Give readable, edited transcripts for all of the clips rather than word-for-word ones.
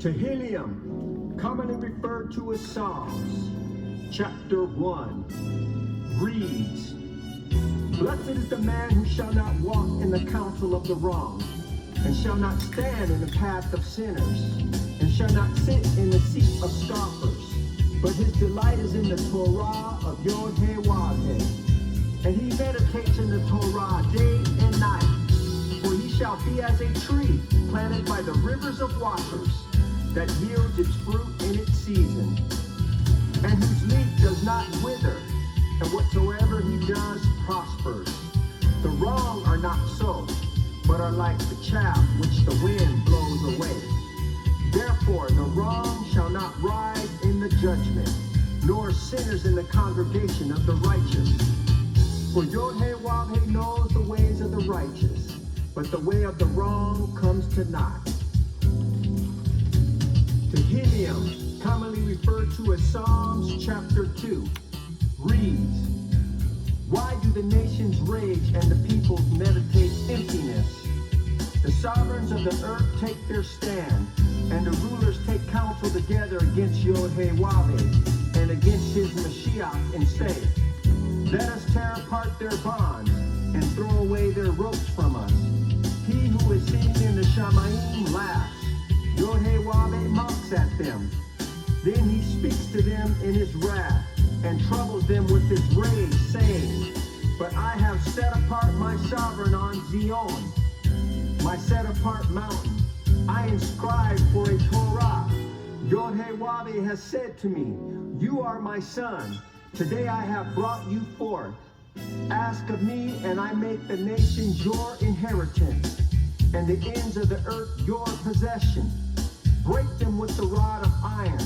Tehillim, commonly referred to as Psalms, chapter 1, reads, Blessed is the man who shall not walk in the counsel of the wrong, and shall not stand in the path of sinners, and shall not sit in the seat of scoffers, but his delight is in the Torah of Yod-Heh-Wav-Heh, and he meditates in the Torah day and night. For he shall be as a tree planted by the rivers of waters, that yields its fruit in its season, and whose leaf does not wither, and whatsoever he does prospers. The wrong are not so, but are like the chaff which the wind blows away. Therefore the wrong shall not rise in the judgment, nor sinners in the congregation of the righteous. For Yod-Heh-Wav-Heh knows the ways of the righteous, but the way of the wrong comes to naught. Tehillim, commonly referred to as Psalms chapter 2, reads, Why do the nations rage and the peoples meditate emptiness? The sovereigns of the earth take their stand, and the rulers take counsel together against Yod-Heh-Wav-Heh and against his Mashiach, and say, Let us tear apart their bonds and throw away their ropes from us. He who is sitting in the Shamayim laughs. Yod-Heh-Wav-Heh mocks at them. Then he speaks to them in his wrath and troubles them with his rage, saying, But I have set apart my sovereign on Zion, my set apart mountain. I inscribe for a Torah. Yod-Heh-Wav-Heh has said to me, You are my son. Today I have brought you forth. Ask of me, and I make the nations your inheritance, and the ends of the earth your possession. Break them with the rod of iron,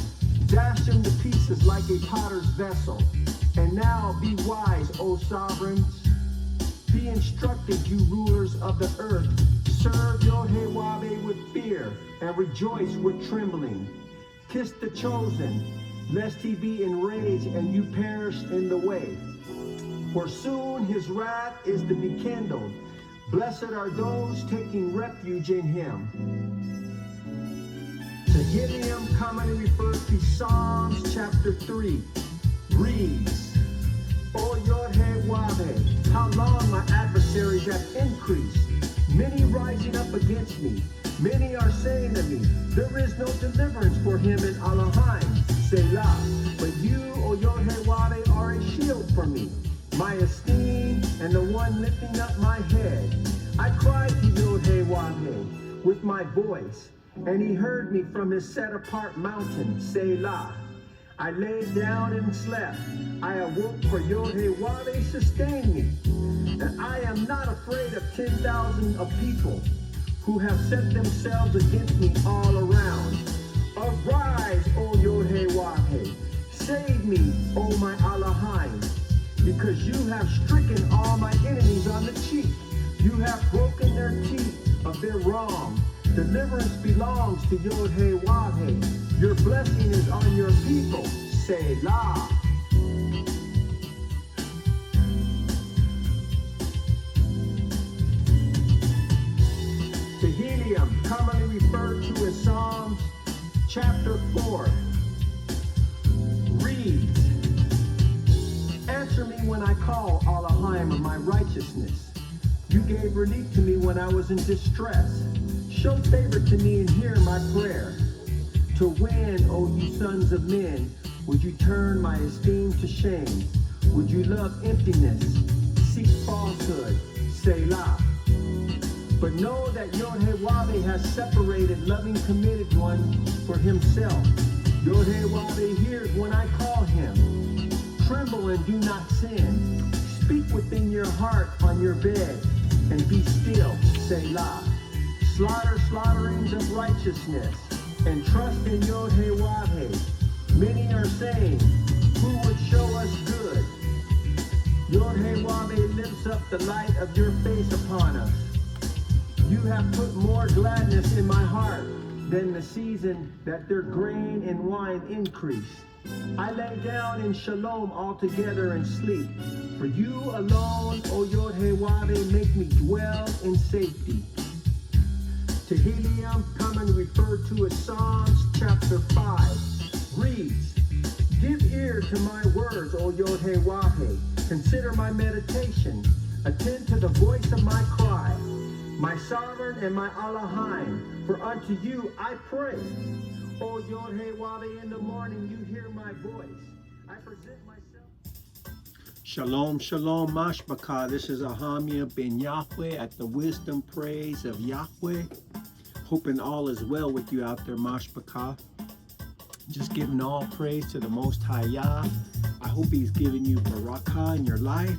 dash them to pieces like a potter's vessel. And now be wise, O sovereigns. Be instructed, you rulers of the earth. Serve Yod-Heh-Wav-Heh with fear, and rejoice with trembling. Kiss the chosen, lest he be enraged and you perish in the way. For soon his wrath is to be kindled. Blessed are those taking refuge in him. Tehillim, commonly referred to Psalms chapter 3, reads, O Yod-Heh-Wav-Heh, how long my adversaries have increased, many rising up against me. Many are saying to me, There is no deliverance for him in Elohim, Selah. But you, O Yod-Heh-Wav-Heh, are a shield for me, my esteem, and the one lifting up my head. I cried to Yod-Heh-Wav-Heh with my voice, and he heard me from his set-apart mountain, Selah. I laid down and slept. I awoke, for Yod-Heh-Wav-Heh sustained me. And I am not afraid of 10,000 of people who have set themselves against me all around. Arise, O Yod-Heh-Wav-Heh. Save me, O my Elohim, because you have stricken all my enemies on the cheek. You have broken their teeth of their wrong. Deliverance belongs to Yod-Heh-Wav-Heh. Your blessing is on your people. Selah. Tehillim, commonly referred to as Psalms chapter 4, reads, Answer me when I call, Elohim, of my righteousness. You gave relief to me when I was in distress. Show favor to me and hear my prayer. To when, O you sons of men, would you turn my esteem to shame? Would you love emptiness, seek falsehood, Selah? But know that Yod-Heh-Wav-Heh has separated loving committed one for himself. Yod-Heh-Wav-Heh hears when I call him. Tremble and do not sin. Speak within your heart on your bed, and be still, Selah. Slaughter slaughterings of righteousness, and trust in Yod-Heh-Wav-Heh. Many are saying, Who would show us good? Yod-Heh-Wav-Heh lifts up the light of your face upon us. You have put more gladness in my heart than the season that their grain and wine increase. I lay down in shalom altogether and sleep. For you alone, O Yod-Heh-Wav-Heh, make me dwell in safety. Tehillim, commonly referred to as Psalms chapter 5 reads, Give ear to my words, O Yod-Heh-Wah-Heh. Consider my meditation. Attend to the voice of my cry. My sovereign and my Elohim, for unto you I pray. O Yod-Heh-Wah-Heh, in the morning you hear my voice. I present myself. Shalom, shalom, mashbaka. This is Ahamia ben Yahweh at the Wisdom Praise of Yahweh. Hoping all is well with you out there, mashbaka. Just giving all praise to the Most High Yah. I hope He's giving you barakah in your life.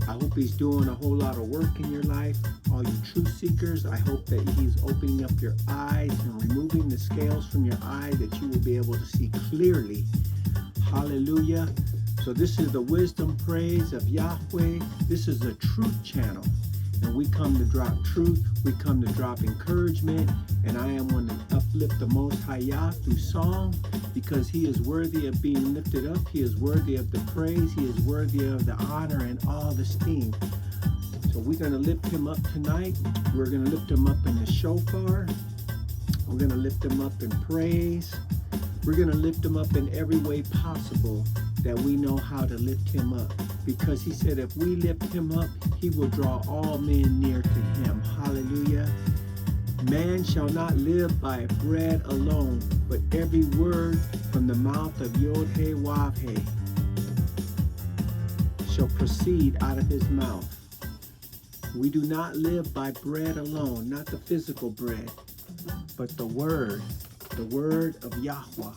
I hope He's doing a whole lot of work in your life. All you truth seekers, I hope that He's opening up your eyes and removing the scales from your eye that you will be able to see clearly. Hallelujah. So this is the Wisdom Praise of Yahweh. This is a truth channel. And we come to drop truth. We come to drop encouragement. And I am one to uplift the Most High Yah through song, because He is worthy of being lifted up. He is worthy of the praise. He is worthy of the honor and all the esteem. So we're going to lift Him up tonight. We're going to lift Him up in the shofar. We're going to lift Him up in praise. We're going to lift Him up in every way possible that we know how to lift Him up. Because He said if we lift Him up, He will draw all men near to Him. Hallelujah. Man shall not live by bread alone, but every word from the mouth of Yod-Heh-Wah-Heh shall proceed out of His mouth. We do not live by bread alone, not the physical bread, but the word of Yahweh.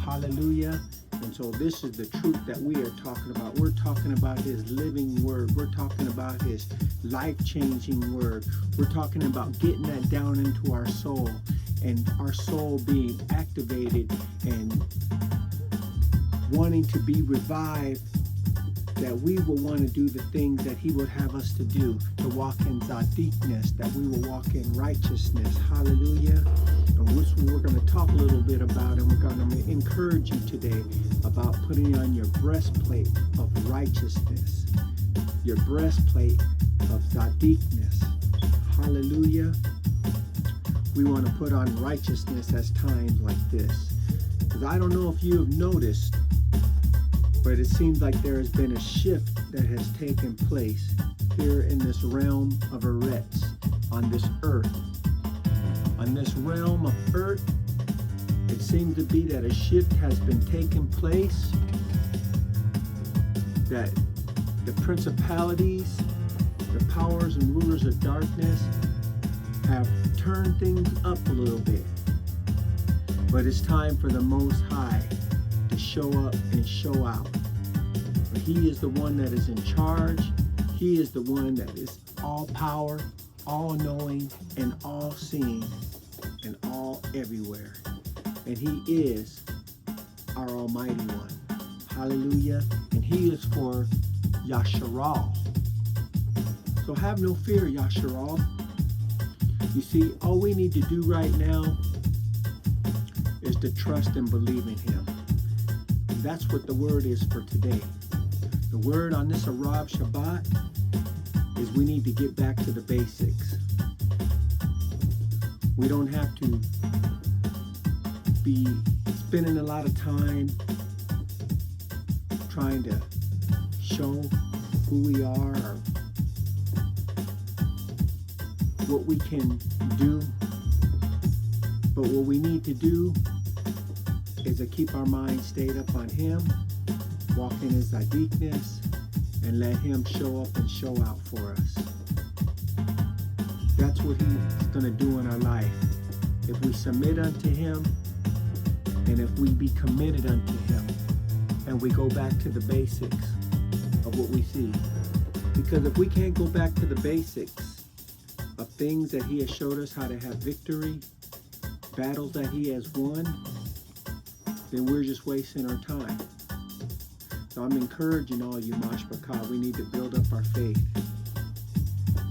Hallelujah. And so this is the truth that we are talking about. We're talking about His living word. We're talking about His life-changing word. We're talking about getting that down into our soul, and our soul being activated and wanting to be revived, that we will want to do the things that He would have us to do, to walk in tzadikness, that we will walk in righteousness. Hallelujah. And which we're going to talk a little bit about, and we're going to encourage you today about putting on your breastplate of righteousness, your breastplate of tzadikness. Hallelujah. We want to put on righteousness at times like this. Because I don't know if you have noticed, but it seems like there has been a shift that has taken place here in this realm of Eretz, on this earth. On this realm of earth, it seems to be that a shift has been taking place, that the principalities, the powers and rulers of darkness have turned things up a little bit. But it's time for the Most High to show up and show out. For He is the one that is in charge. He is the one that is all power, all knowing, and all seeing, and all everywhere. And He is our Almighty One. Hallelujah. And He is for Yasharal. So have no fear, Yasharal. You see, all we need to do right now is to trust and believe in Him. And that's what the word is for today. The word on this Arab Shabbat is we need to get back to the basics. We don't have to be spending a lot of time trying to show who we are or what we can do. But what we need to do is to keep our mind stayed up on Him, walk in His tzadikness, and let Him show up and show out for us. That's what He's going to do in our life. If we submit unto Him, and if we be committed unto Him, and we go back to the basics of what we see. Because if we can't go back to the basics of things that He has showed us how to have victory, battles that He has won, then we're just wasting our time. So I'm encouraging all you Mashbaka, we need to build up our faith,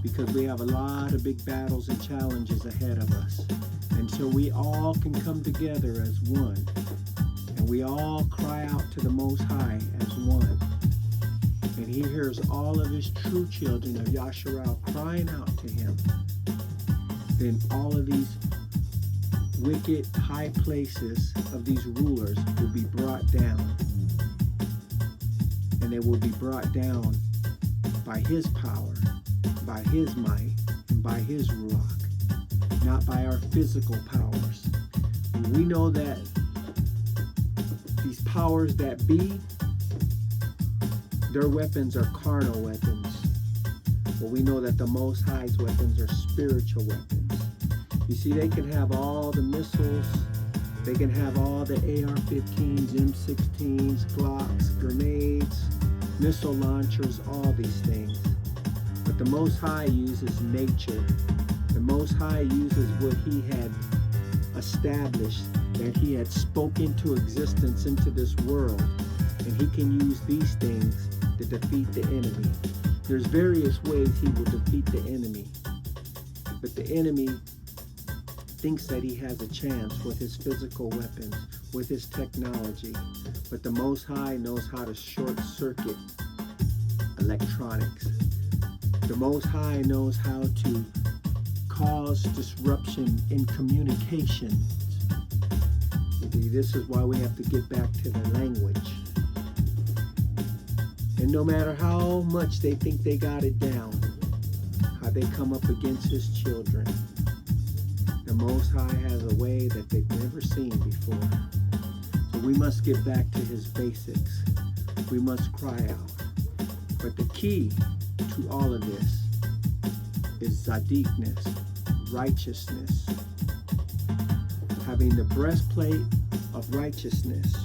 because we have a lot of big battles and challenges ahead of us. And so we all can come together as one, and we all cry out to the Most High as one. And He hears all of His true children of Yasharal crying out to Him. Then all of these wicked high places of these rulers will be brought down. And they will be brought down by his power, by his might, and by his ruach, not by our physical powers. And we know that these powers that be, their weapons are carnal weapons. But we know that the Most High's weapons are spiritual weapons. You see, they can have all the missiles, they can have all the AR-15s, M16s, Glocks, grenades, missile launchers, all these things. But the Most High uses nature. The Most High uses what he had established, that he had spoken to existence into this world. And he can use these things to defeat the enemy. There's various ways he will defeat the enemy. But the enemy thinks that he has a chance with his physical weapons, with his technology. But the Most High knows how to short circuit electronics. The Most High knows how to cause disruption in communication. This is why we have to get back to the language. And no matter how much they think they got it down, how they come up against his children, the Most High has a way that they've never seen before. So we must get back to his basics. We must cry out. But the key to all of this is tzadikness, righteousness. Having the breastplate of righteousness.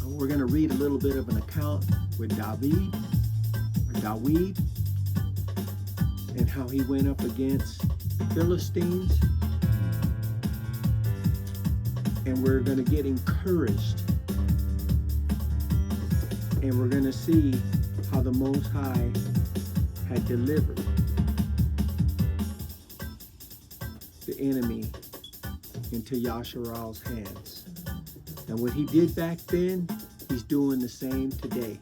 We're going to read a little bit of an account with Dawid, and how he went up against the Philistines. And we're going to get encouraged. And we're going to see how the Most High had delivered the enemy into Yasharal's hands. And what he did back then, he's doing the same today.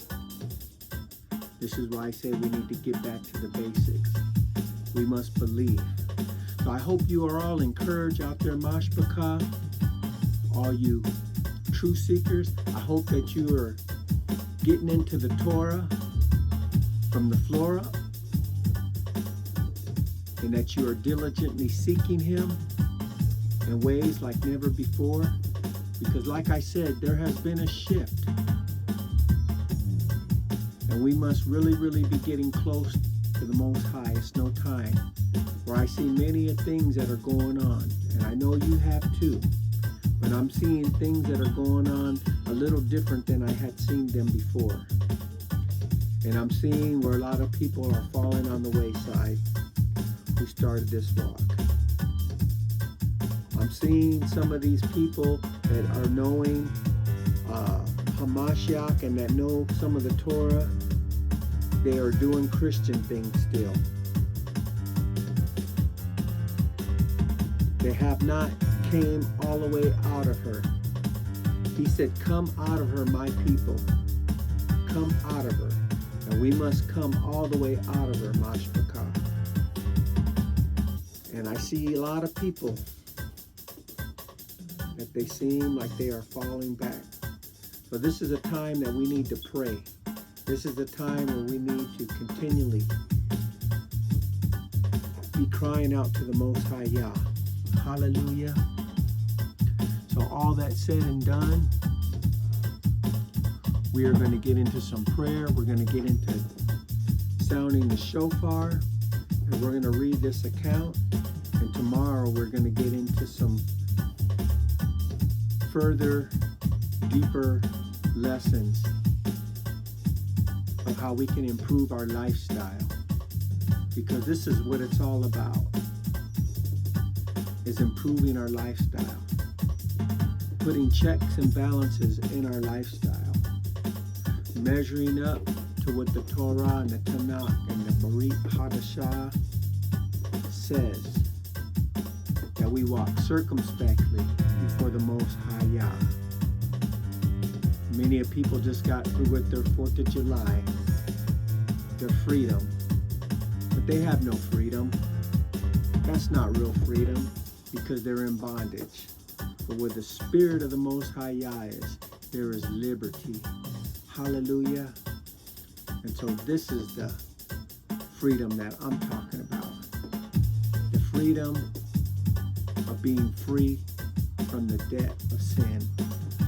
This is why I say we need to get back to the basics. We must believe. So I hope you are all encouraged out there, Mashpachah, all you truth seekers. I hope that you are getting into the Torah from the floor up, and that you are diligently seeking him in ways like never before. Because like I said, there has been a shift. And we must really, really be getting close to the Most High. It's no time. Where I see many of things that are going on. And I know you have too. But I'm seeing things that are going on a little different than I had seen them before. And I'm seeing where a lot of people are falling on the wayside who started this walk. I'm seeing some of these people that are knowing Hamashiach and that know some of the Torah. They are doing Christian things still. They have not came all the way out of her. He said, come out of her, my people. Come out of her. And we must come all the way out of her, Mashpachah. And I see a lot of people that they seem like they are falling back. So this is a time that we need to pray. This is the time where we need to continually be crying out to the Most High Yah. Hallelujah. So all that said and done, we are going to get into some prayer. We're going to get into sounding the shofar. And we're going to read this account. And tomorrow we're going to get into some further, deeper lessons of how we can improve our lifestyle. Because this is what it's all about, is improving our lifestyle. Putting checks and balances in our lifestyle. Measuring up to what the Torah and the Tanakh and the Barit Hadashah says. That we walk circumspectly before the Most High Yah. Many of people just got through with their 4th of July, their freedom. But they have no freedom. That's not real freedom. because they're in bondage. But where the Spirit of the Most High Yah is, there is liberty. Hallelujah. And so this is the freedom that I'm talking about. The freedom of being free from the debt of sin.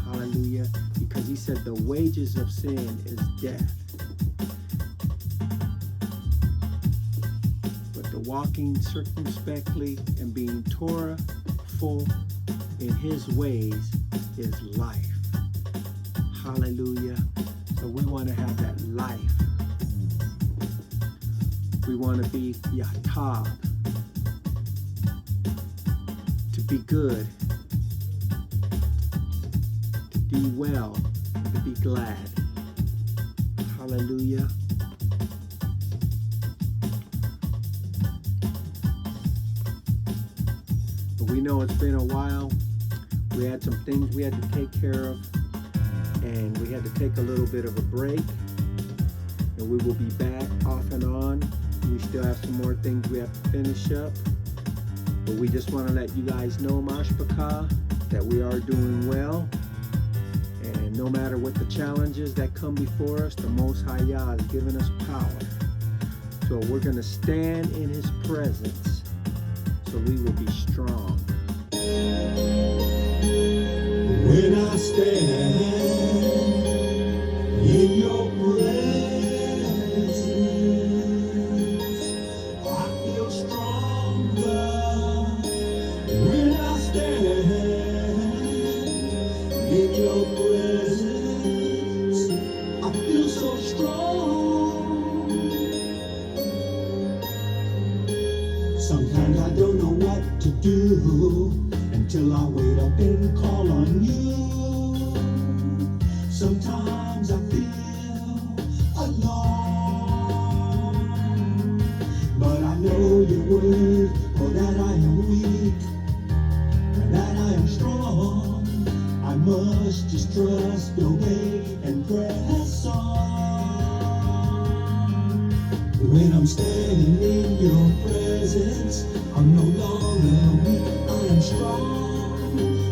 Hallelujah. Because he said the wages of sin is death. But the walking circumspectly and being Torah-ful in his ways is life. Hallelujah. So we want to have that life. We want to be Yatab, to be good, to be well, to be glad. Hallelujah. But we know it's been a while. We had some things we had to take care of, and we had to take a little bit of a break, and we will be back off and on. We still have some more things we have to finish up, but we just want to let you guys know, Mashpaka, that we are doing well, and no matter what the challenges that come before us, the Most High Yah has given us power. So we're going to stand in his presence, so we will be strong. When I stand in your presence, I feel stronger. When I stand in your presence, I feel so strong. Sometimes I don't know what to do until I wait up and call on you. Sometimes I feel alone, but I know your word, for that I am weak, and that I am strong. I must just trust, obey, and press on. When I'm standing in your presence, I'm no longer weak, I am strong.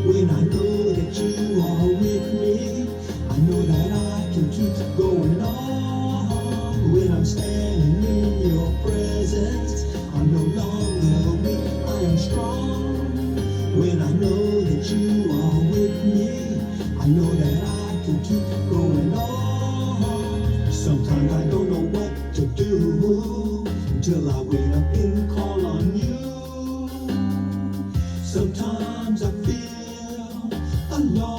When I know that you are with me, I know that I can keep going on. When I'm standing in your presence, I'm no longer weak, I am strong. When I know that you are with me, I know that I can keep going on. Sometimes I don't know what to do until I wait up and call on you. Sometimes I feel alone,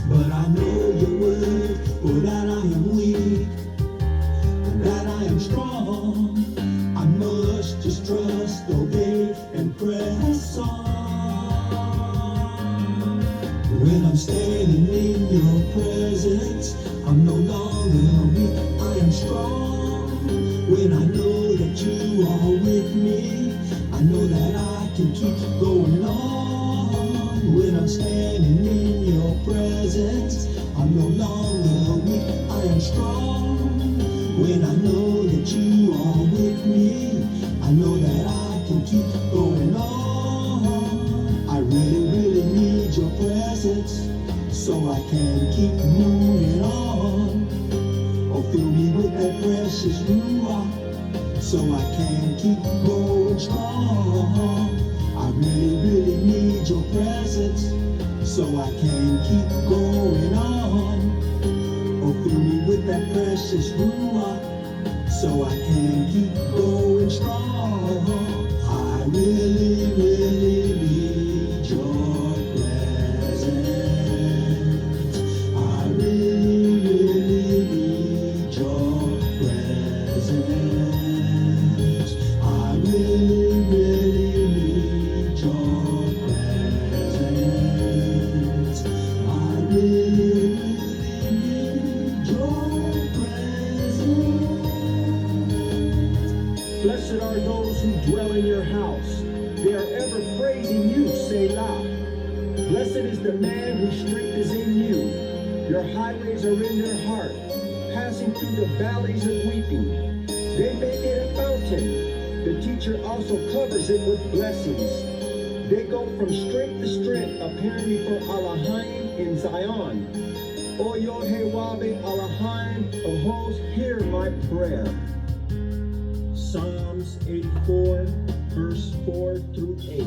but I know your word, for that I am weak, and that I am strong. I must just trust, obey, and press on. When I'm standing in your presence, I'm no longer weak, I am strong. When I know that you are with me, I know that I can keep going on. When I'm standing in your presence, I'm no longer weak, I am strong. When I know that you are with me, I know that I can keep going on. I really, really need your presence, so I can keep moving on. Oh, fill me with that precious ruach, so I can keep going strong. I really, really need your presence, so I can keep going on. Oh, fill me with that precious ruach, so I can keep going strong. I really, really need your presence. I really, really need your presence. I really, really need your presence. I really, really need your presence. Blessed are those who dwell in your house. They are ever praising you, Selah. Blessed is the man whose strength is in you. Your highways are in their heart, passing through the valleys of weeping. They make it a fountain, The teacher also covers it with blessings. They go from strength to strength, apparently from Alahaim in Zion. O Yod-Heh-Wabe Alahaim of hosts, hear my prayer. Psalms 84, verse 4 through 8.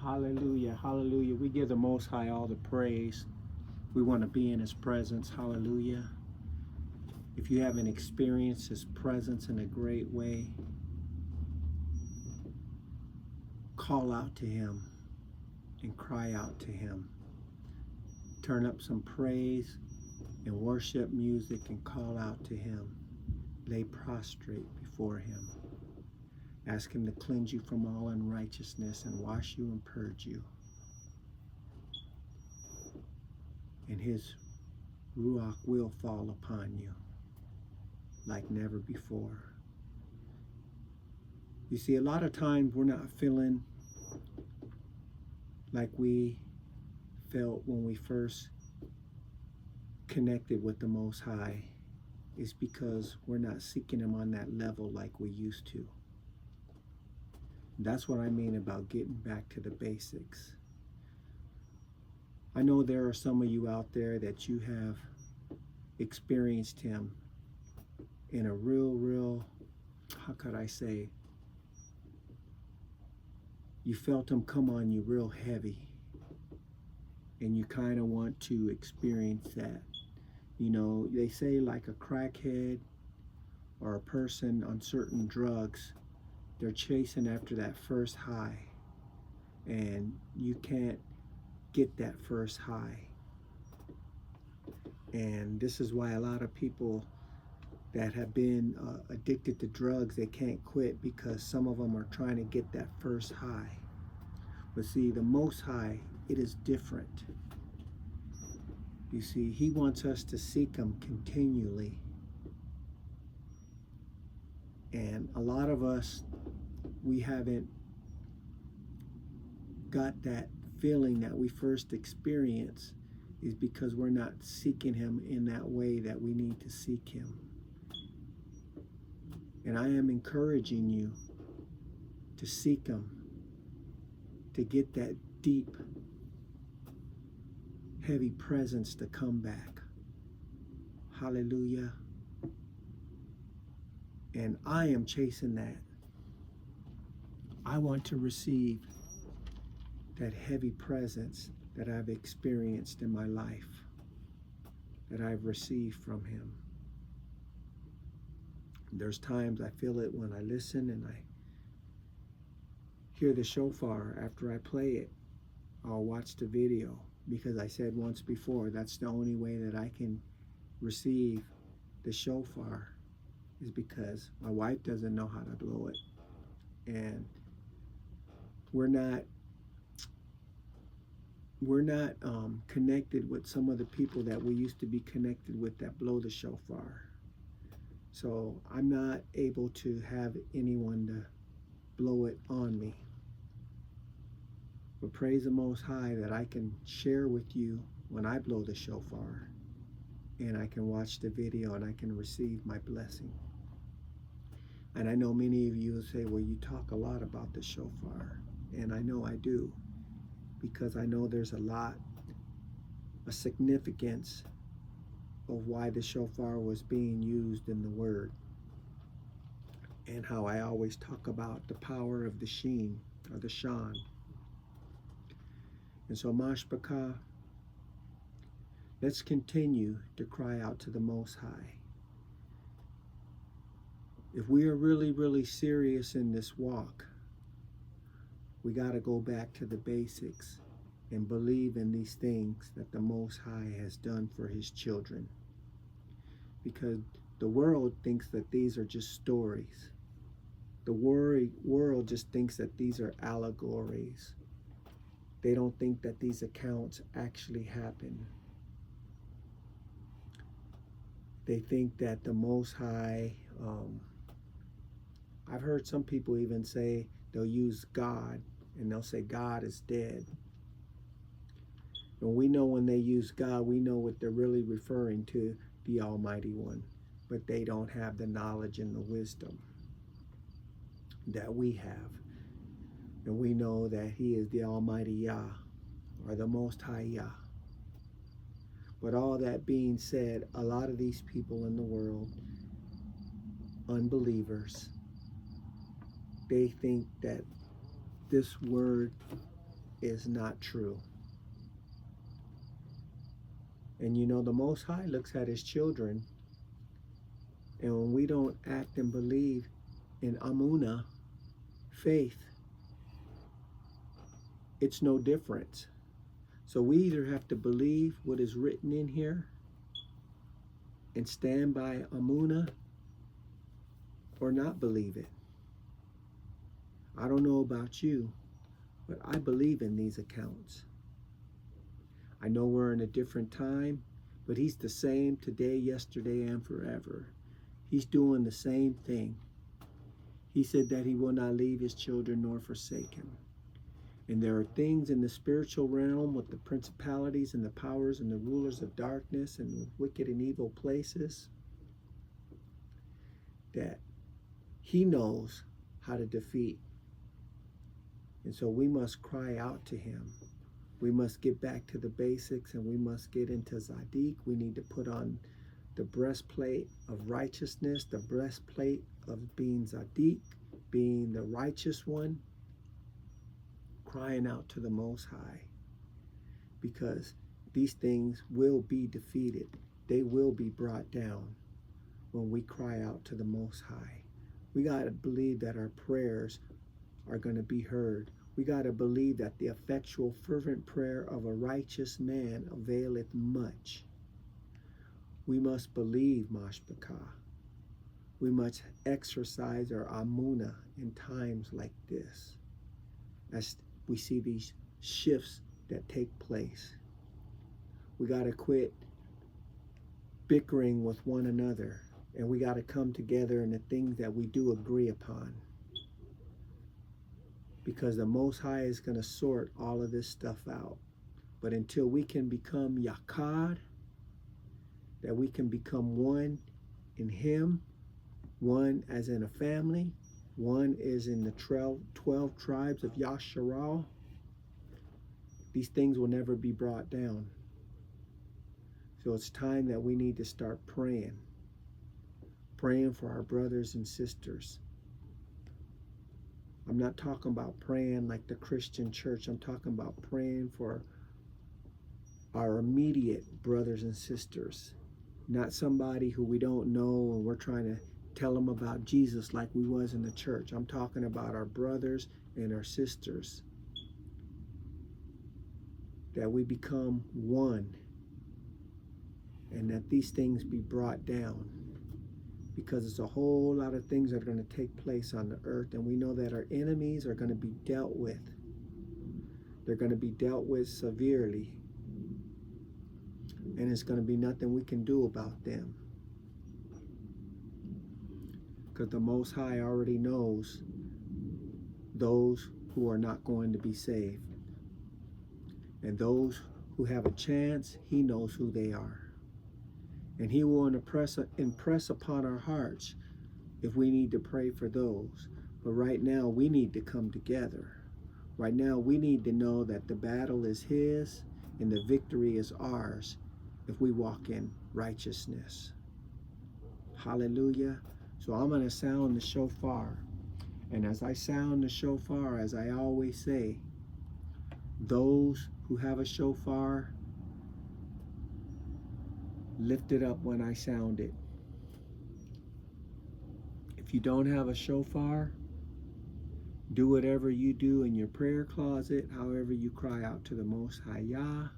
Hallelujah, hallelujah. We give the Most High all the praise. We want to be in His presence. Hallelujah. If you haven't experienced His presence in a great way, call out to Him and cry out to Him. Turn up some praise and worship music and call out to Him. Lay prostrate before Him. Ask Him to cleanse you from all unrighteousness and wash you and purge you. And His Ruach will fall upon you like never before. You see, a lot of times we're not feeling like we felt when we first connected with the Most High. It's because we're not seeking Him on that level like we used to. That's what I mean about getting back to the basics. I know there are some of you out there that you have experienced Him in a real, how could I say, you felt Him come on you real heavy, and you kind of want to experience that. You know, they say like a crackhead or a person on certain drugs, they're chasing after that first high, and you can't get that first high. And this is why a lot of people that have been addicted to drugs, they can't quit, because some of them are trying to get that first high. But see, the Most High, it is different. You see, He wants us to seek Him continually. And a lot of us, we haven't got that feeling that we first experienced, is because we're not seeking Him in that way that we need to seek Him. And I am encouraging you to seek Him, to get that deep, heavy presence to come back. Hallelujah. And I am chasing that. I want to receive that heavy presence that I've experienced in my life, that I've received from Him. There's times I feel it when I listen and I hear the shofar. After I play it, I'll watch the video, because I said once before, that's the only way that I can receive the shofar, is because my wife doesn't know how to blow it. And we're not connected with some of the people that we used to be connected with that blow the shofar. So I'm not able to have anyone to blow it on me. But praise the Most High that I can share with you when I blow the shofar, and I can watch the video and I can receive my blessing. And I know many of you will say, well, you talk a lot about the shofar. And I know I do, because I know there's a significance of why the shofar was being used in the Word, and how I always talk about the power of the sheen, or the shan. And so, Mashpachah, let's continue to cry out to the Most High. If we are really serious in this walk, we got to go back to the basics and believe in these things that the Most High has done for His children. Because the world thinks that these are just stories. The world just thinks that these are allegories. They don't think that these accounts actually happen. They think that the Most High I've heard some people even say they'll use God and they'll say God is dead. And we know when they use God, we know what they're really referring to, the Almighty One. But they don't have the knowledge and the wisdom that we have. And we know that He is the Almighty Yah, or the Most High Yah. But all that being said, a lot of these people in the world, unbelievers, they think that this word is not true. And you know, the Most High looks at His children, and when we don't act and believe in Amunah, faith, it's no different. So we either have to believe what is written in here and stand by Amunah, or not believe it. I don't know about you, but I believe in these accounts. I know we're in a different time, but He's the same today, yesterday, and forever. He's doing the same thing. He said that He will not leave His children nor forsake Him. And there are things in the spiritual realm with the principalities and the powers and the rulers of darkness and wicked and evil places that He knows how to defeat. And so we must cry out to Him. We must get back to the basics, and we must get into Zadik. We need to put on the breastplate of righteousness, the breastplate of being Zadik, being the righteous one, crying out to the Most High. Because these things will be defeated. They will be brought down when we cry out to the Most High. We got to believe that our prayers are going to be heard. We got to believe that the effectual, fervent prayer of a righteous man availeth much. We must believe, Mashpachah. We must exercise our Amunah in times like this, as we see these shifts that take place. We got to quit bickering with one another, and we got to come together in the things that we do agree upon. Because the Most High is going to sort all of this stuff out. But until we can become Yakad, that we can become one in Him, one as in a family, one is in the 12 tribes of Yasharal, these things will never be brought down. So it's time that we need to start praying for our brothers and sisters. I'm not talking about praying like the Christian church. I'm talking about praying for our immediate brothers and sisters, not somebody who we don't know and we're trying to tell them about Jesus like we was in the church. I'm talking about our brothers and our sisters, that we become one, and that these things be brought down. Because there's a whole lot of things that are going to take place on the earth, and we know that our enemies are going to be dealt with. They're going to be dealt with severely, and it's going to be nothing we can do about them. Because the Most High already knows those who are not going to be saved. And those who have a chance, He knows who they are. And He will impress upon our hearts if we need to pray for those. But right now, we need to come together. Right now, we need to know that the battle is His and the victory is ours if we walk in righteousness. Hallelujah. So I'm going to sound the shofar. And as I sound the shofar, as I always say, those who have a shofar, lift it up when I sound it. If you don't have a shofar, do whatever you do in your prayer closet, however you cry out to the Most High Yah,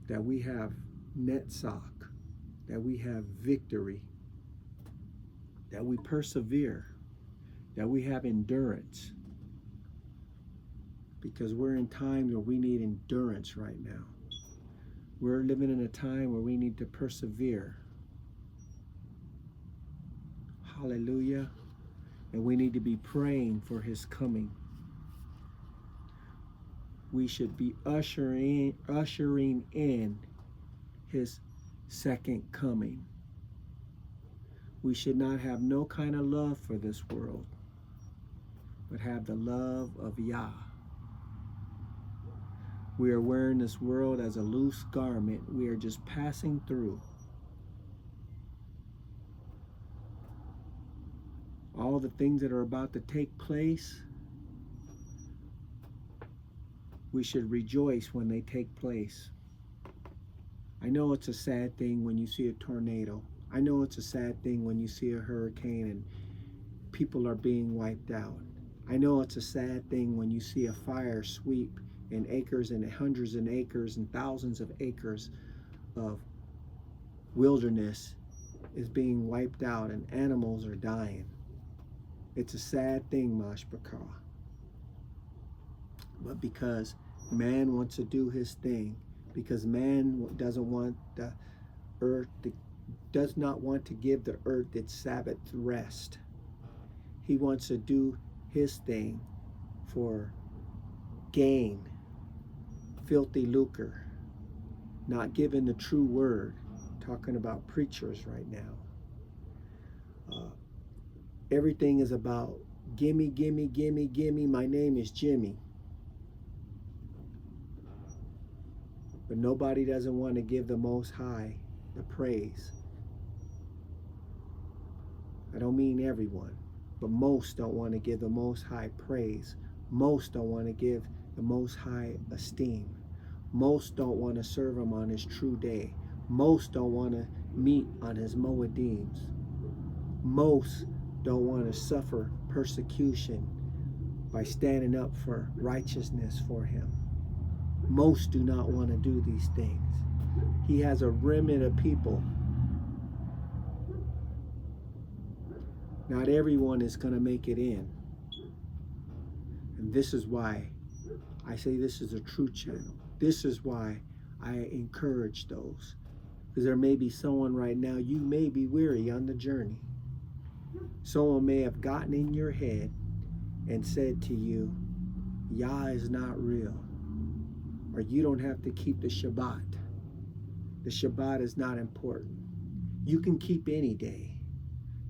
that we have netzach, that we have victory, that we persevere, that we have endurance. Because we're in times where we need endurance right now. We're living in a time where we need to persevere. Hallelujah. And we need to be praying for his coming. We should be ushering in his second coming. We should not have no kind of love for this world, but have the love of Yah. We are wearing this world as a loose garment. We are just passing through. All the things that are about to take place, we should rejoice when they take place. I know it's a sad thing when you see a tornado. I know it's a sad thing when you see a hurricane and people are being wiped out. I know it's a sad thing when you see a fire sweep and acres and hundreds of acres and thousands of acres of wilderness is being wiped out and animals are dying. It's a sad thing, Mashbaka. But because man wants to do his thing, because man doesn't want the earth, does not want to give the earth its Sabbath rest. He wants to do his thing for gain, filthy lucre, not giving the true word. Talking about preachers right now. Everything is about gimme, gimme, gimme, gimme. My name is Jimmy. But nobody doesn't want to give the Most High the praise. I don't mean everyone, but most don't want to give the Most High praise. Most don't want to give the Most High esteem. Most don't want to serve him on his true day. Most don't want to meet on his Moedims. Most don't want to suffer persecution by standing up for righteousness for him. Most do not want to do these things. He has a remnant of people. Not everyone is going to make it in. And this is why I say this is a true channel. This is why I encourage those. Because there may be someone right now, you may be weary on the journey. Someone may have gotten in your head and said to you, Yah is not real. Or you don't have to keep the Shabbat. The Shabbat is not important. You can keep any day.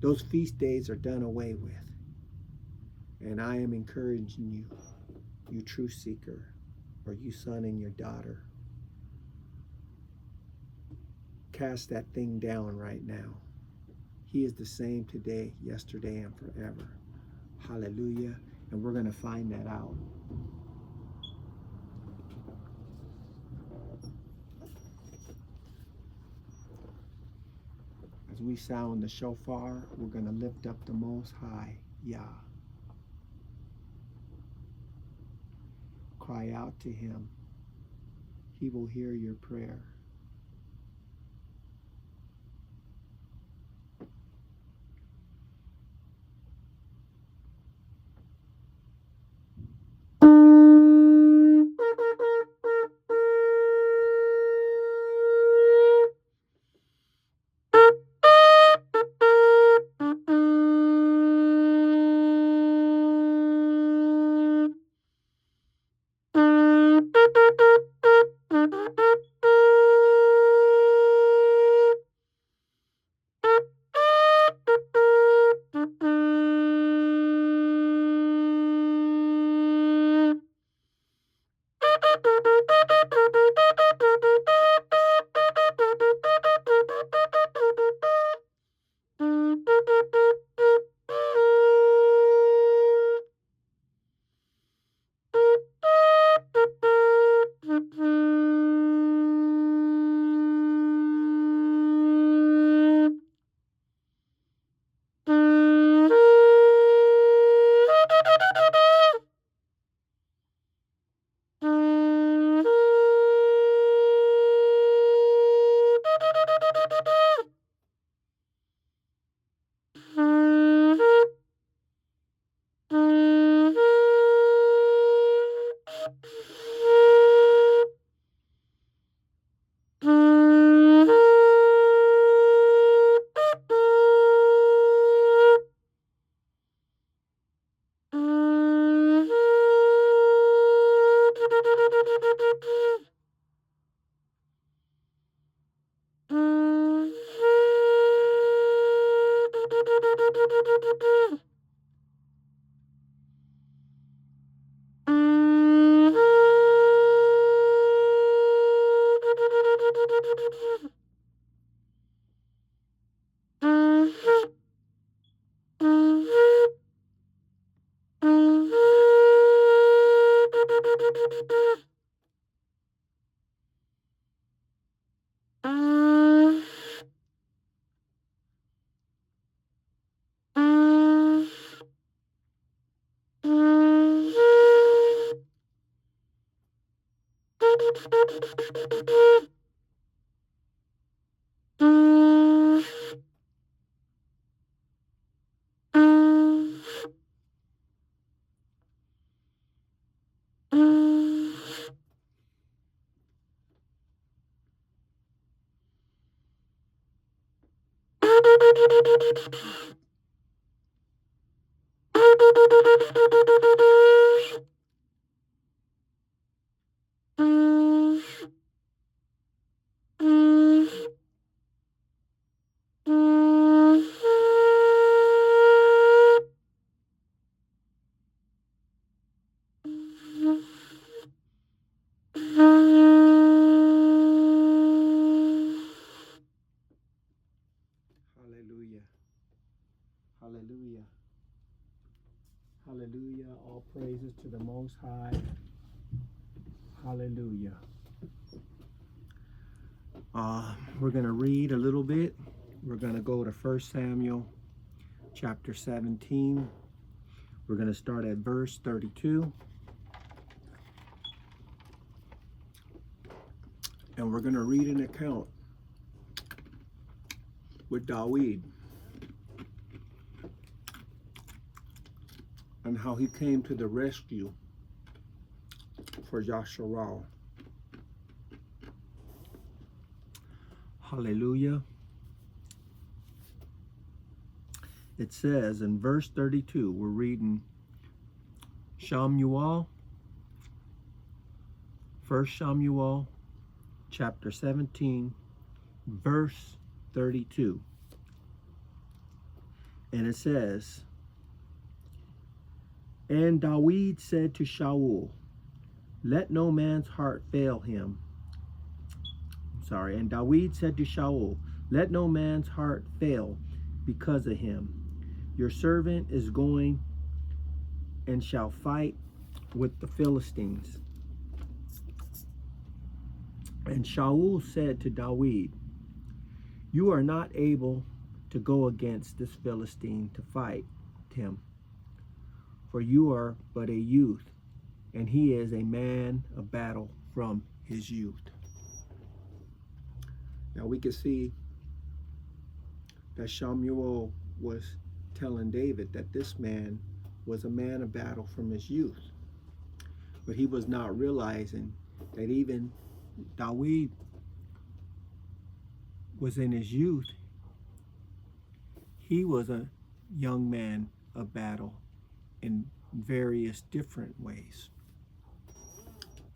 Those feast days are done away with. And I am encouraging you, you true seeker, or you son and your daughter, cast that thing down right now. He is the same today, yesterday, and forever. Hallelujah. And we're going to find that out. As we sound the shofar, we're going to lift up the Most High, Yah. Cry out to him. He will hear your prayer. Hallelujah. Hallelujah. Hallelujah. All praises to the Most High. Hallelujah. We're going to read a little bit. We're going to go to 1 Samuel chapter 17. We're going to start at verse 32. And we're going to read an account with David and how he came to the rescue for Yasharal. Hallelujah. It says in verse 32, we're reading Shamuel, 1 Samuel chapter 17, verse 32. And it says, and David said to Shaul, let no man's heart fail him. And David said to Shaul, let no man's heart fail because of him. Your servant is going and shall fight with the Philistines. And Shaul said to David, you are not able to go against this Philistine to fight him, for you are but a youth, and he is a man of battle from his youth. Now we can see that Shamuel was telling David that this man was a man of battle from his youth. But he was not realizing that even David was in his youth. He was a young man of battle in various different ways.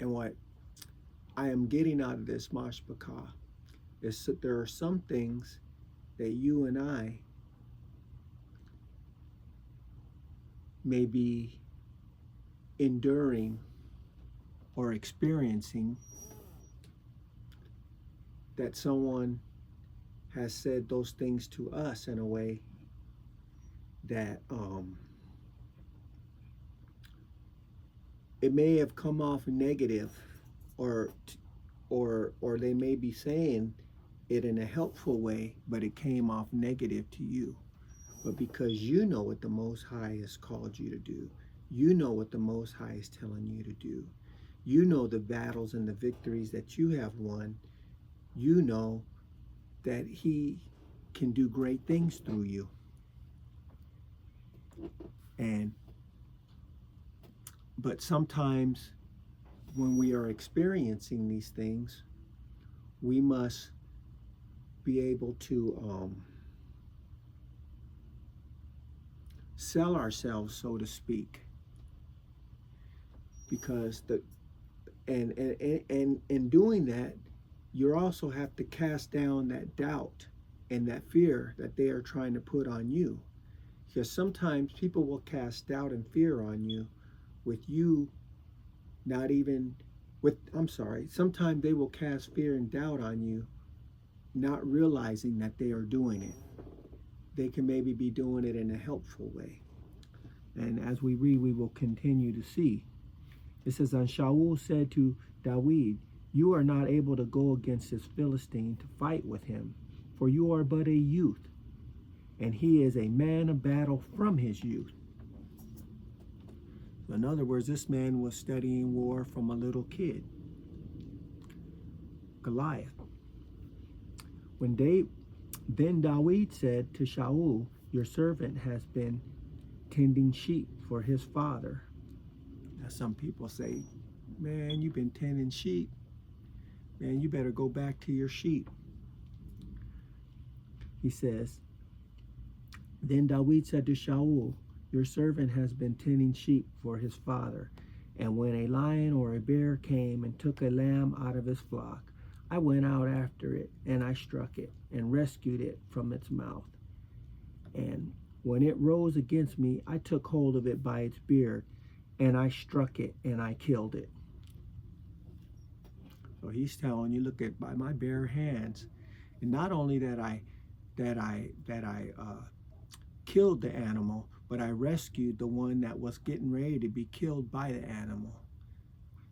And what I am getting out of this mashpachah is that there are some things that you and I may be enduring or experiencing that someone has said those things to us in a way that it may have come off negative, or they may be saying it in a helpful way, but it came off negative to you. But because you know what the Most High has called you to do, you know what the Most High is telling you to do, you know the battles and the victories that you have won, you know that He can do great things through you. But sometimes when we are experiencing these things, we must be able to sell ourselves, so to speak, because in doing that, you also have to cast down that doubt and that fear that they are trying to put on you. Because sometimes people will cast doubt and fear on you with you not even with, sometimes they will cast fear and doubt on you not realizing that they are doing it. They can maybe be doing it in a helpful way. And as we read, we will continue to see. It says, and Shaul said to David, you are not able to go against this Philistine to fight with him, for you are but a youth, and he is a man of battle from his youth. In other words, this man was studying war from a little kid. Goliath. Then David said to Shaul, your servant has been tending sheep for his father. Now some people say, man, you've been tending sheep. Man, you better go back to your sheep. He says, then David said to Shaul, your servant has been tending sheep for his father. And when a lion or a bear came and took a lamb out of his flock, I went out after it, and I struck it, and rescued it from its mouth. And when it rose against me, I took hold of it by its beard, and I struck it, and I killed it. So he's telling you, look at by my bare hands, and not only that I killed the animal, but I rescued the one that was getting ready to be killed by the animal.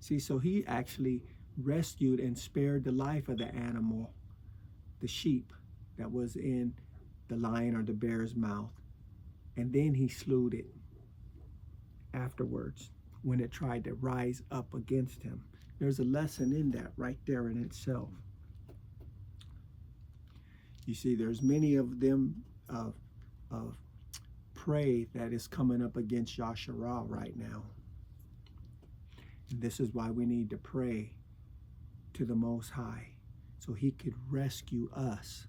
See, so he actually rescued and spared the life of the animal, the sheep that was in the lion or the bear's mouth. And then he slew it afterwards when it tried to rise up against him. There's a lesson in that right there in itself. You see, there's many of them of prey that is coming up against Yasharah right now. And this is why we need to pray to the Most High, so he could rescue us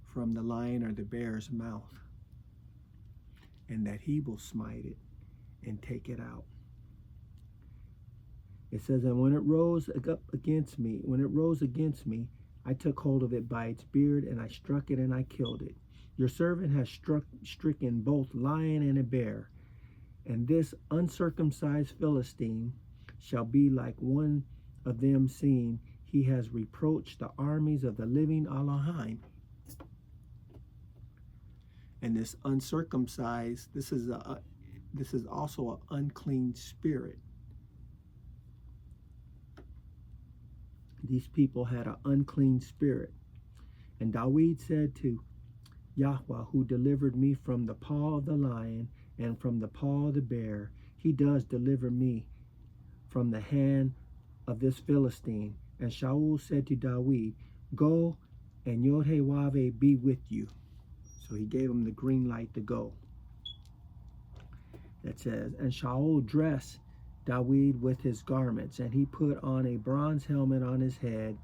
from the lion or the bear's mouth, and that he will smite it and take it out. It says, and when it rose against me, I took hold of it by its beard, and I struck it, and I killed it. Your servant has stricken both lion and a bear, and this uncircumcised Philistine shall be like one of them, seeing he has reproached the armies of the living Elohim. And this uncircumcised, this is also an unclean spirit. These people had an unclean spirit. And David said to Yahweh, who delivered me from the paw of the lion and from the paw of the bear, he does deliver me from the hand of this Philistine. And Shaul said to David, go, and Yod-Heh-Wav-Heh be with you. So he gave him the green light to go. That says, and Shaul dressed David with his garments, and he put on a bronze helmet on his head,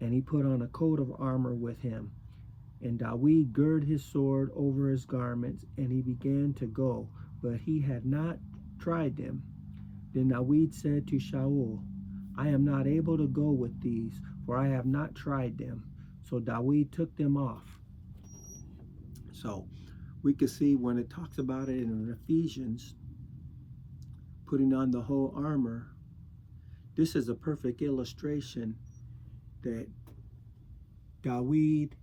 and he put on a coat of armor with him. And David girded his sword over his garments, and he began to go, but he had not tried them. Then David said to Shaul, I am not able to go with these, for I have not tried them. So David took them off. So we can see when it talks about it in Ephesians, putting on the whole armor, this is a perfect illustration that David,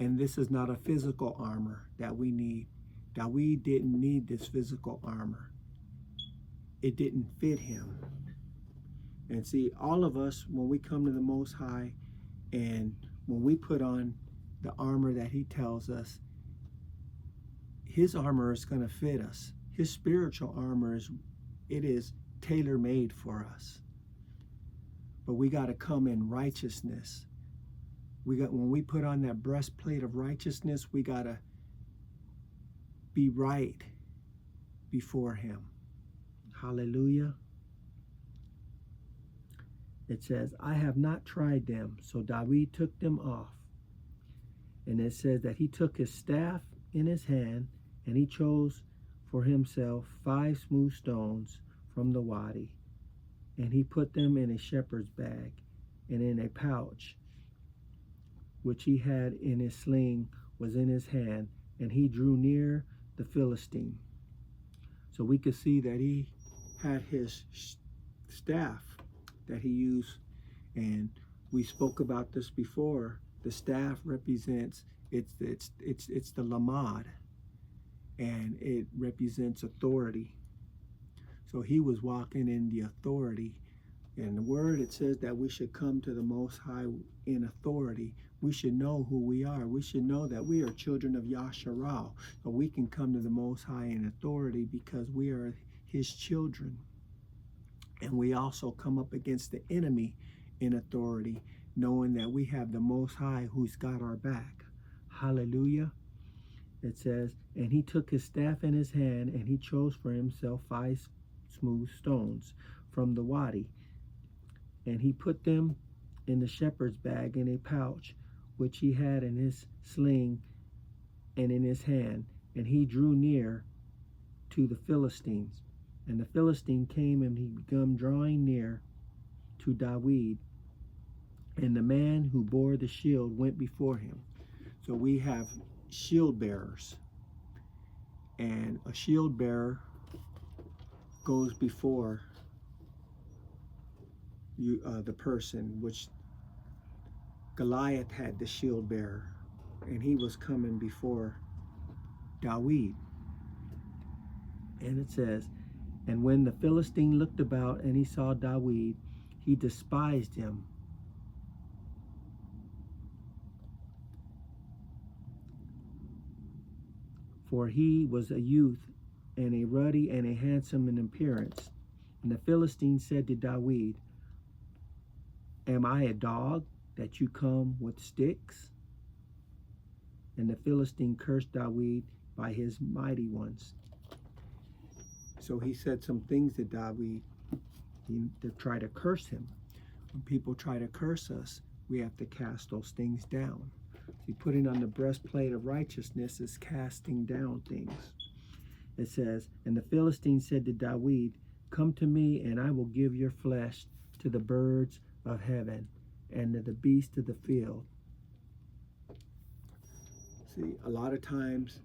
and this is not a physical armor that we need. David didn't need this physical armor. It didn't fit him. And see, all of us, when we come to the Most High, and when we put on the armor that he tells us, his armor is going to fit us. His spiritual armor is tailor-made for us. But we got to come in righteousness. When we put on that breastplate of righteousness, we got to be right before him. Hallelujah. It says, I have not tried them. So David took them off. And it says that he took his staff in his hand, and he chose for himself 5 smooth stones from the wadi, and he put them in a shepherd's bag and in a pouch which he had in his sling was in his hand, and he drew near the Philistine. So we could see that he had his staff that he used, and we spoke about this before. The staff represents it's the lamad, and it represents authority. So he was walking in the authority. And the word, it says that we should come to the Most High in authority. We should know who we are. We should know that we are children of Yasharah. So we can come to the Most High in authority because we are his children. And we also come up against the enemy in authority knowing that we have the Most High who's got our back. Hallelujah. It says, and he took his staff in his hand, and he chose for himself 5 smooth stones from the wadi, and he put them in the shepherd's bag in a pouch, which he had in his sling and in his hand, and he drew near to the Philistines. And the Philistine came, and he began drawing near to David, and the man who bore the shield went before him. So we have shield bearers, and a shield bearer goes before you, the person, which Goliath had the shield bearer, and he was coming before David. And it says, and when the Philistine looked about and he saw David, he despised him. For he was a youth, and a ruddy and a handsome in appearance. And the Philistine said to David, am I a dog that you come with sticks? And the Philistine cursed David by his mighty ones. So he said some things to David to try to curse him. When people try to curse us, we have to cast those things down. See, putting on the breastplate of righteousness is casting down things. It says, and the Philistine said to David, come to me, and I will give your flesh to the birds of heaven and to the beasts of the field. See, a lot of times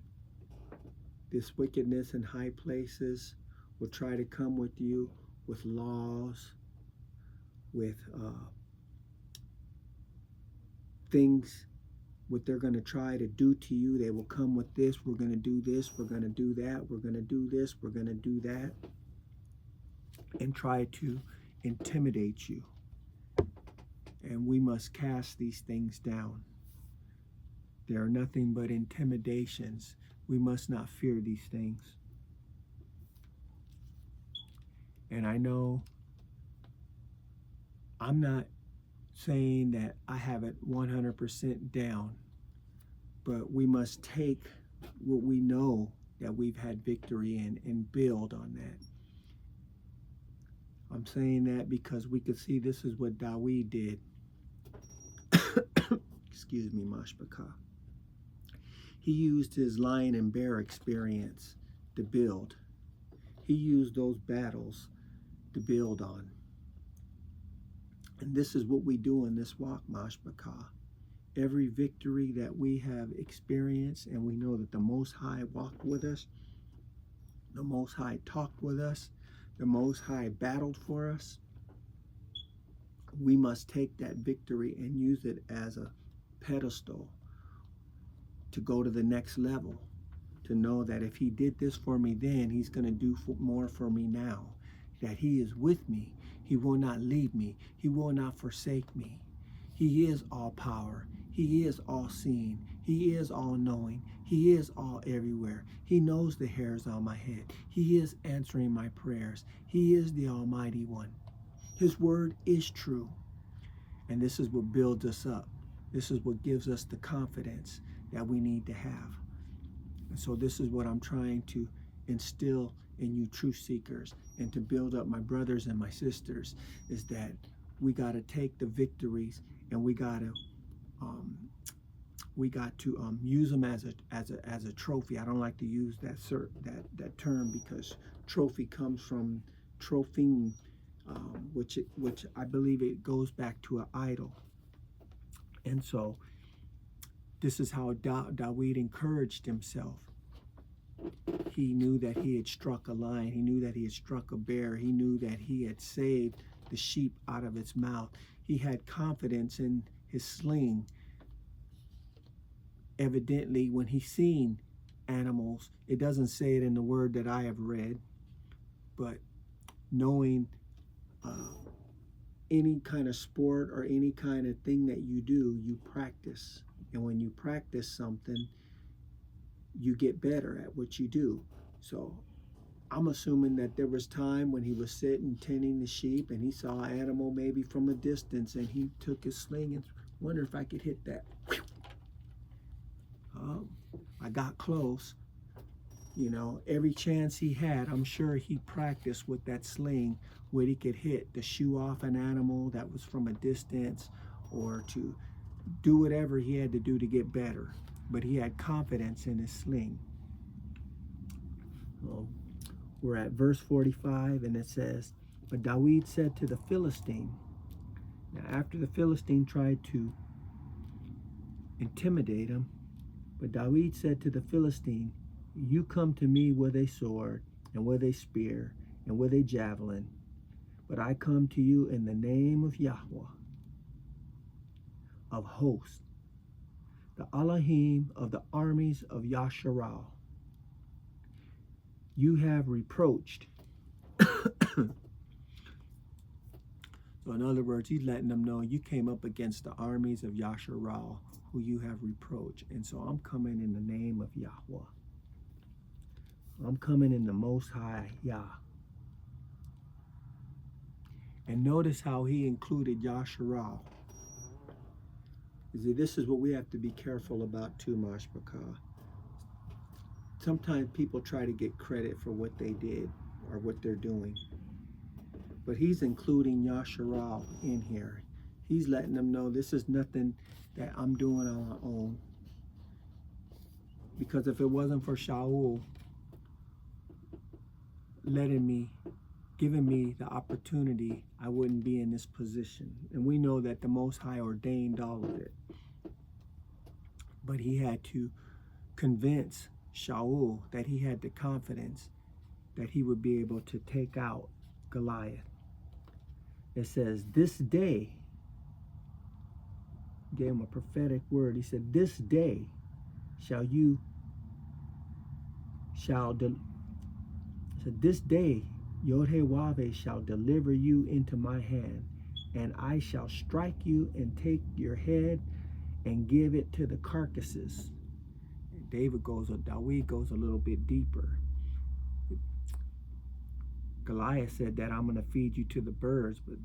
this wickedness in high places will try to come with you with laws, with things, what they're going to try to do to you. They will come with this, we're going to do this, we're going to do that, we're going to do this, we're going to do that, and try to intimidate you. And we must cast these things down. They are nothing but intimidations. We must not fear these things. And I know I'm not saying that I have it 100% down, but we must take what we know that we've had victory in and build on that. I'm saying that because we could see this is what David did. Excuse me, Mashbaka. He used his lion and bear experience to build. He used those battles to build on. And this is what we do in this walk, Mashbaka. Every victory that we have experienced, and we know that the Most High walked with us, the Most High talked with us, the Most High battled for us, we must take that victory and use it as a pedestal to go to the next level, to know that if he did this for me then, he's going to do more for me now, that he is with me. He will not leave me. He will not forsake me. He is all power. He is all seeing. He is all knowing. He is all everywhere. He knows the hairs on my head. He is answering my prayers. He is the Almighty One. His word is true. And this is what builds us up. This is what gives us the confidence that we need to have. And so this is what I'm trying to instill in you truth seekers, and to build up my brothers and my sisters, is that we got to take the victories and we got to use them as a trophy. I don't like to use that term, because trophy comes from trophing, which I believe it goes back to an idol. And so this is how David encouraged himself. He knew that he had struck a lion. He knew that he had struck a bear. He knew that he had saved the sheep out of its mouth. He had confidence in his sling. Evidently, when he seen animals, it doesn't say it in the word that I have read, but knowing any kind of sport or any kind of thing that you do, you practice. And when you practice something, you get better at what you do. So I'm assuming that there was time when he was sitting tending the sheep and he saw an animal maybe from a distance, and he took his sling and wonder if I could hit that. I got close. You know, every chance he had, I'm sure he practiced with that sling where he could hit to shoo off an animal that was from a distance, or to do whatever he had to do to get better. But he had confidence in his sling. Well, we're at verse 45, and it says, but David said to the Philistine, now after the Philistine tried to intimidate him, but David said to the Philistine, you come to me with a sword, and with a spear, and with a javelin, but I come to you in the name of Yahweh, of hosts, the Elohim of the armies of Yasharal. You have reproached. So in other words, he's letting them know you came up against the armies of Yasharal, who you have reproached. And so I'm coming in the name of Yahweh. I'm coming in the Most High Yah. And notice how he included Yasharal. See, this is what we have to be careful about too, Mashbaka. Sometimes people try to get credit for what they did or what they're doing. But he's including Yasharal in here. He's letting them know this is nothing that I'm doing on my own. Because if it wasn't for Shaul giving me the opportunity, I wouldn't be in this position. And we know that the Most High ordained all of it. But he had to convince Shaul that he had the confidence that he would be able to take out Goliath. It says, this day, gave him a prophetic word. He said, this day this day Yod-Heh-Wah-Veh shall deliver you into my hand, and I shall strike you and take your head and give it to the carcasses. David goes a little bit deeper. Goliath said that I'm going to feed you to the birds, but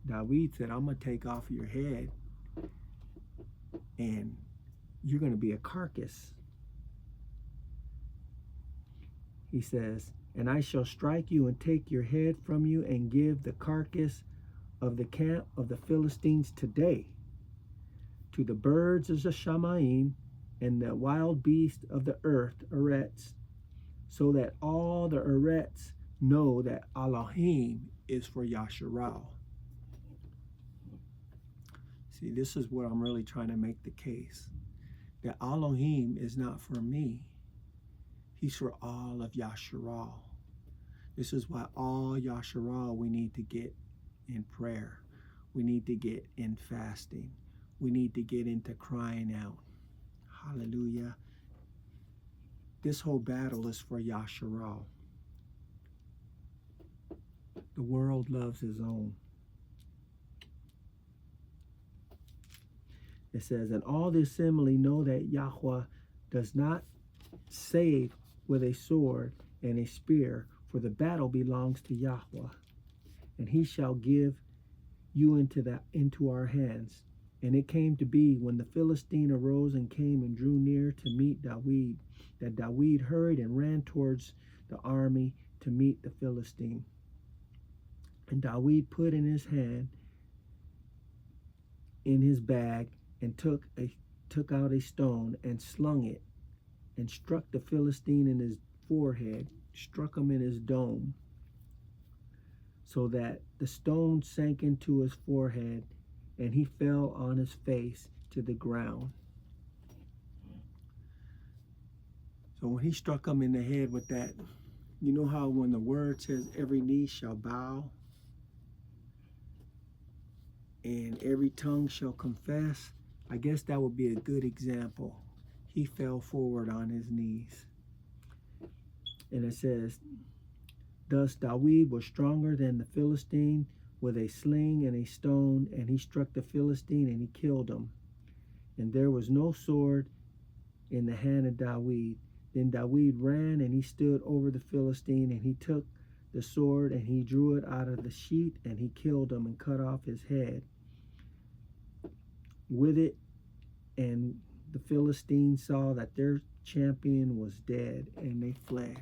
David said, I'm going to take off your head and you're going to be a carcass. He says, and I shall strike you and take your head from you and give the carcass of the camp of the Philistines today to the birds of the Shamayim and the wild beasts of the earth, Eretz, so that all the Eretz know that Elohim is for Yasharal. See, this is what I'm really trying to make the case. That Elohim is not for me. He's for all of Yasharal. This is why all Yasharal we need to get in prayer. We need to get in fasting. We need to get into crying out. Hallelujah. This whole battle is for Yasharal. The world loves his own. It says, and all the assembly know that Yahweh does not save with a sword and a spear, for the battle belongs to Yahweh, and he shall give you into our hands. And it came to be, when the Philistine arose and came and drew near to meet David, that David hurried and ran towards the army to meet the Philistine. And David put in his hand in his bag and took out a stone and slung it and struck the Philistine in his forehead, struck him in his dome, so that the stone sank into his forehead and he fell on his face to the ground. So when he struck him in the head with that, you know how when the word says every knee shall bow and every tongue shall confess, I guess that would be a good example. He fell forward on his knees. And it says, thus David was stronger than the Philistine with a sling and a stone, and he struck the Philistine and he killed him. And there was no sword in the hand of David, Then David ran and he stood over the Philistine, and he took the sword and he drew it out of the sheath, and he killed him and cut off his head with it. And the Philistines saw that their champion was dead, and they fled.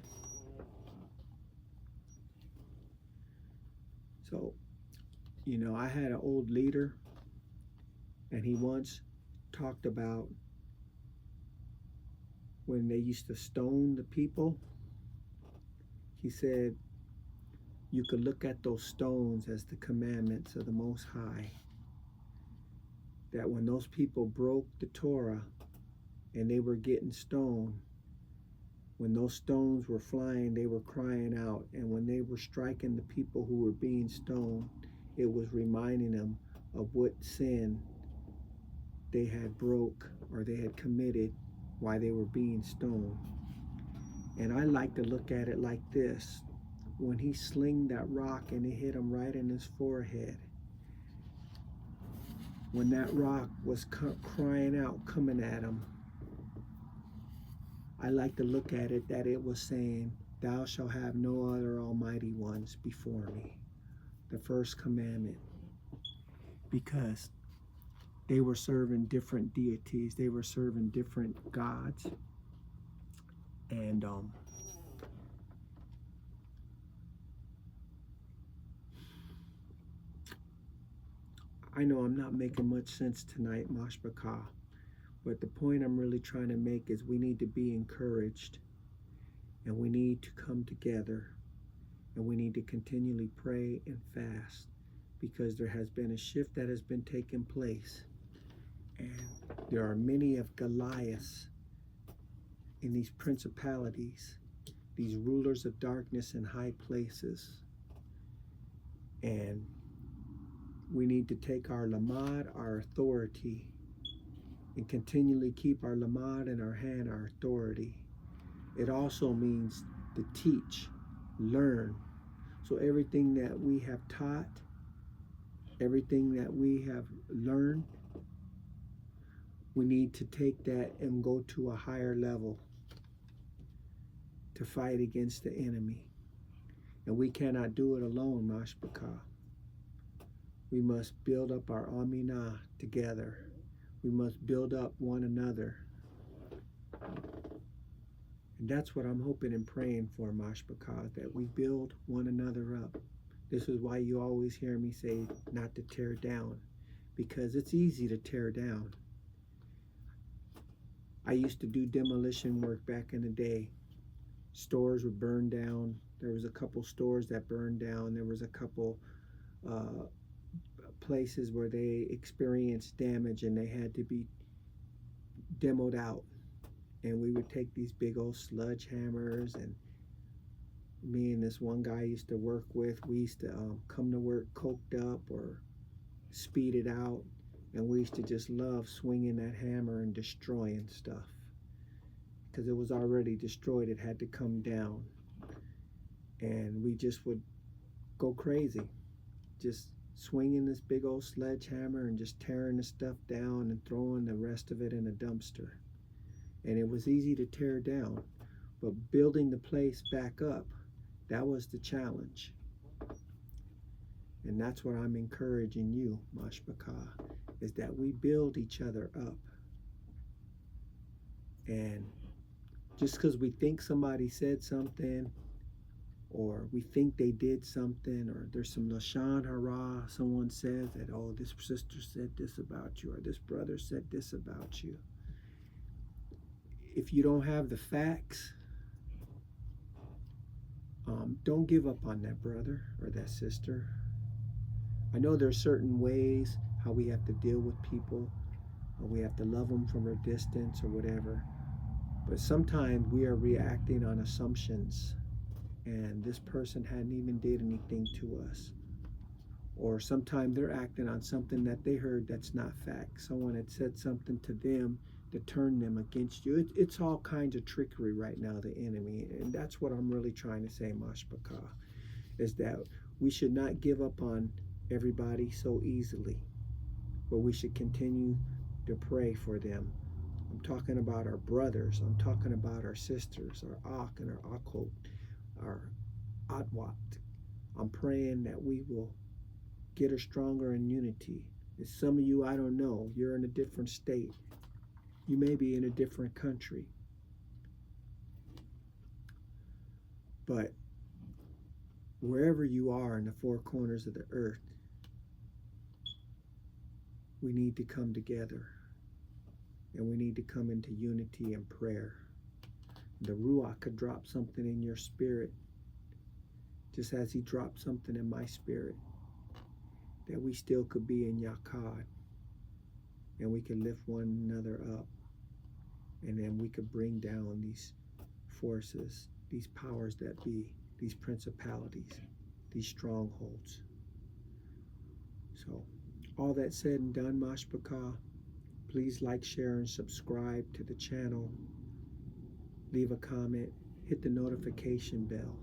So, I had an old leader, and he once talked about when they used to stone the people. He said you could look at those stones as the commandments of the Most High. That when those people broke the Torah and they were getting stoned, when those stones were flying, they were crying out. And when they were striking the people who were being stoned, it was reminding them of what sin they had broke or they had committed while they were being stoned. And I like to look at it like this. When he slinged that rock and it hit him right in his forehead, when that rock was crying out, coming at him, I like to look at it that it was saying, "Thou shalt have no other almighty ones before me." The first commandment. Because they were serving different deities. They were serving different gods. And I know I'm not making much sense tonight, Mashbaka, but the point I'm really trying to make is we need to be encouraged, and we need to come together, and we need to continually pray and fast, because there has been a shift that has been taking place, and there are many of Goliaths in these principalities, these rulers of darkness in high places, and we need to take our lamad, our authority, and continually keep our lamad in our hand, our authority. It also means to teach, learn. So everything that we have taught, everything that we have learned, we need to take that and go to a higher level to fight against the enemy. And we cannot do it alone, Mashbaka. We must build up our Aminah together. We must build up one another. And that's what I'm hoping and praying for, Mashbaka, that we build one another up. This is why you always hear me say not to tear down, because it's easy to tear down. I used to do demolition work back in the day. Stores would burn down. There was a couple stores that burned down. There was a couple places where they experienced damage and they had to be demoed out. And we would take these big old sledgehammers, and me and this one guy I used to work with, we used to come to work coked up or speeded out, and we used to just love swinging that hammer and destroying stuff, because it was already destroyed. It had to come down, and we just would go crazy, just swinging this big old sledgehammer and just tearing the stuff down and throwing the rest of it in a dumpster. And it was easy to tear down, but building the place back up, that was the challenge. And that's what I'm encouraging you, Mashbaka, is that we build each other up. And just because we think somebody said something, or we think they did something, or there's some Lashon Hara, someone says that, oh, this sister said this about you, or this brother said this about you. If you don't have the facts, don't give up on that brother or that sister. I know there's certain ways how we have to deal with people, or we have to love them from a distance or whatever, but sometimes we are reacting on assumptions, and this person hadn't even did anything to us. Or sometimes they're acting on something that they heard that's not fact. Someone had said something to them to turn them against you. It's all kinds of trickery right now, the enemy. And that's what I'm really trying to say, Mashbaka, is that we should not give up on everybody so easily, but we should continue to pray for them, I'm talking about our brothers. I'm talking about our sisters, our Ak and our Akot, our Atwat. I'm praying that we will get us stronger in unity. And some of you, I don't know, you're in a different state. You may be in a different country. But wherever you are in the four corners of the earth, we need to come together. And we need to come into unity and prayer. The Ruach could drop something in your spirit, just as he dropped something in my spirit, that we still could be in Yakad, and we can lift one another up, and then we could bring down these forces, these powers that be, these principalities, these strongholds. So, all that said and done, Mashpaka, please like, share, and subscribe to the channel. Leave a comment, hit the notification bell,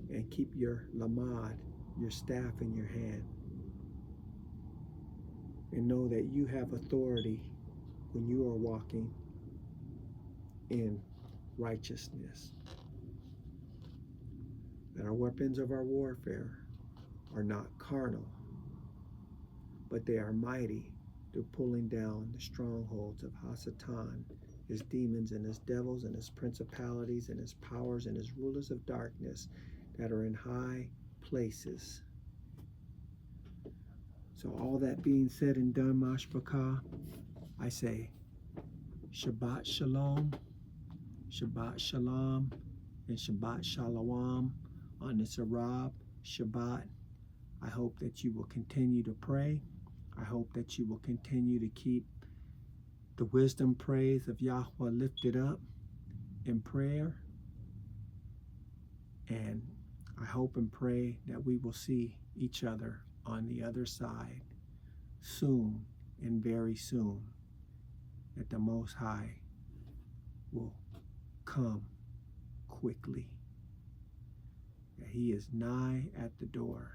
and keep your lamad, your staff in your hand. And know that you have authority when you are walking in righteousness. That our weapons of our warfare are not carnal, but they are mighty through pulling down the strongholds of Hasatan, his demons and his devils and his principalities and his powers and his rulers of darkness that are in high places. So all that being said and done, Mashpaka, I say Shabbat Shalom, Shabbat Shalom, and Shabbat Shalom on this Arab Shabbat. I hope that you will continue to pray. I hope that you will continue to keep the wisdom praise of Yahweh lifted up in prayer. And I hope and pray that we will see each other on the other side soon and very soon, that the Most High will come quickly, that he is nigh at the door.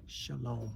Shalom.